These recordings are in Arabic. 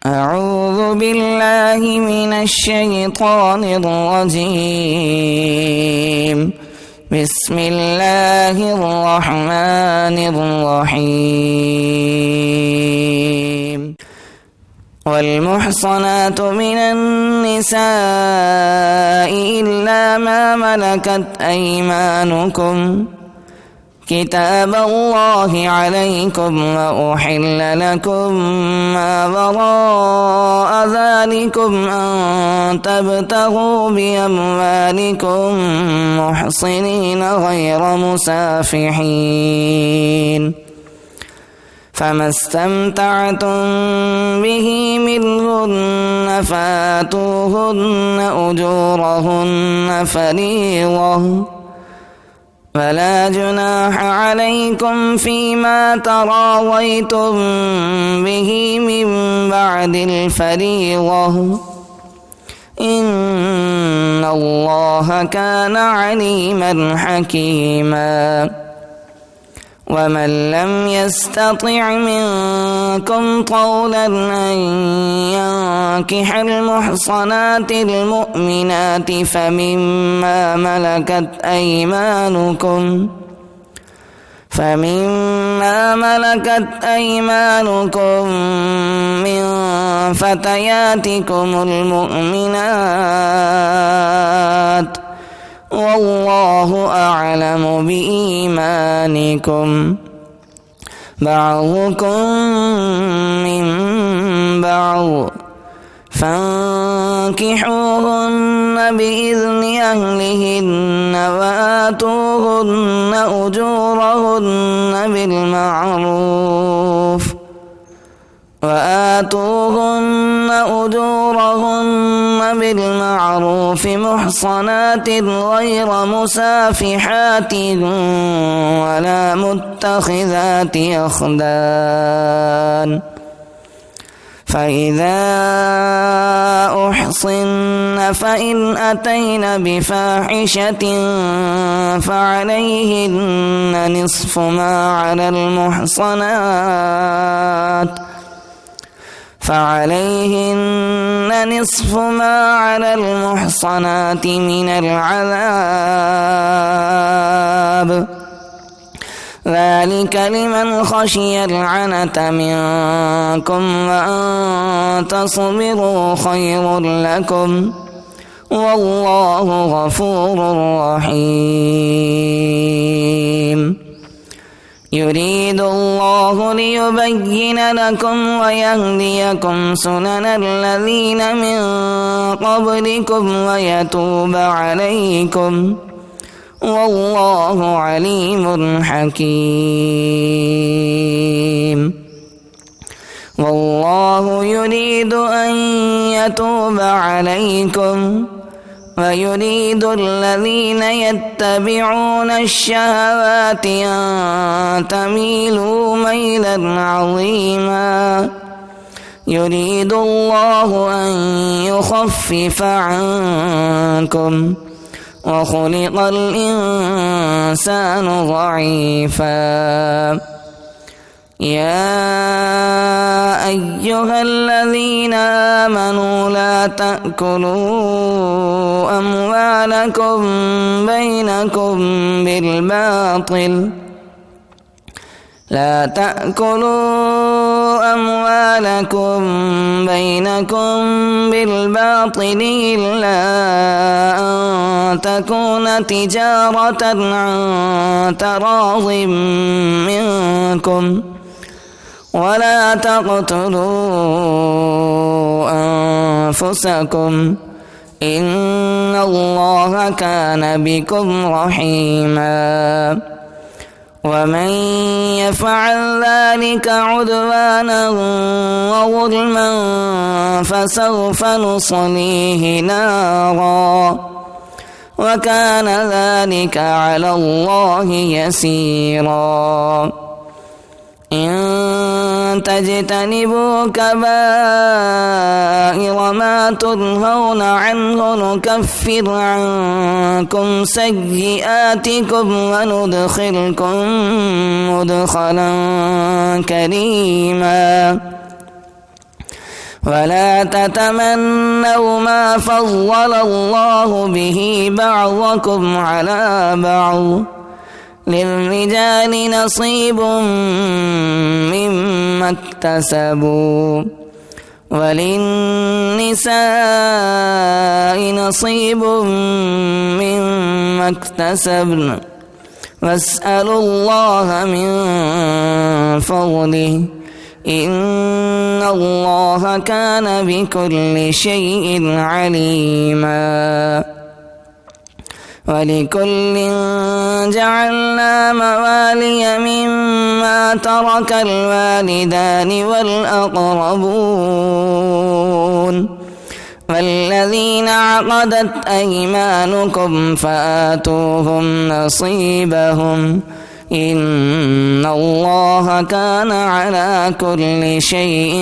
أعوذ بالله من الشيطان الرجيم. بسم الله الرحمن الرحيم. والمحصنات من النساء إلا ما ملكت أيمانكم كتاب الله عليكم، وأحل لكم ما وراء ذلكم أن تبتغوا بأموالكم محصنين غير مسافحين، فما استمتعتم به منهن فآتوهن أجورهن فريضة، فلا جناح عليكم فيما تراضيتم به من بعد الفريضة، إن الله كان عليما حكيما. ومن لم يستطع منكم طولا أن ينكح المحصنات المؤمنات فمما ملكت أيمانكم من فتياتكم المؤمنات، والله أعلم بإيمانكم، بعضكم من بعض، فانكحوهن بإذن أهلهن وآتوهن أجورهن بالمعروف محصنات غير مسافحات ولا متخذات أخدان، فإذا أحصن فإن أتين بفاحشة فعليهن نصف ما على المحصنات من العذاب، ذلك لمن خشي العنة منكم، وأن تصبروا خير لكم، والله غفور رحيم. يريد الله ليبين لكم ويهديكم سنن الذين من قبلكم ويتوب عليكم، والله عليم حكيم. والله يريد أن يتوب عليكم، ويريد الذين يتبعون الشهوات أن تميلوا ميلا عظيما، يريد الله أن يخفف عنكم، وخلق الإنسان ضعيفا. يا أيها الذين آمنوا لا تأكلوا أموالكم بينكم بالباطل إلا أن تكون تجارة عن تراض منكم، ولا تقتلوا أنفسكم، إن الله كان بكم رحيما. ومن يفعل ذلك عدوانا وظلما فسوف نصليه نارا، وكان ذلك على الله يسيرا. إن تجتنبوا كبائر ما تنهون عنه نكفر عنكم سيئاتكم وندخلكم مدخلا كريما. ولا تتمنوا ما فضل الله به بعضكم على بعض للرجال نصيب مما اكتسبوا وللنساء نصيب مما اكتسبن واسألوا الله من فضله إن الله كان بكل شيء عليما ولكل جعلنا موالي مما ترك الوالدان والأقربون والذين عقدت أيمانكم فآتوهم نصيبهم إن الله كان على كل شيء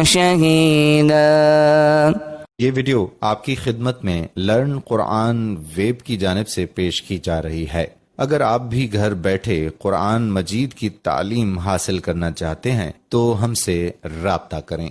شهيدا। ये वीडियो आपकी खिदमत में लर्न कुरान वेब की जानिब से पेश की जा रही है। अगर आप भी घर बैठे कुरान मजीद की तालीम हासिल करना चाहते हैं तो हमसे राब्ता करें।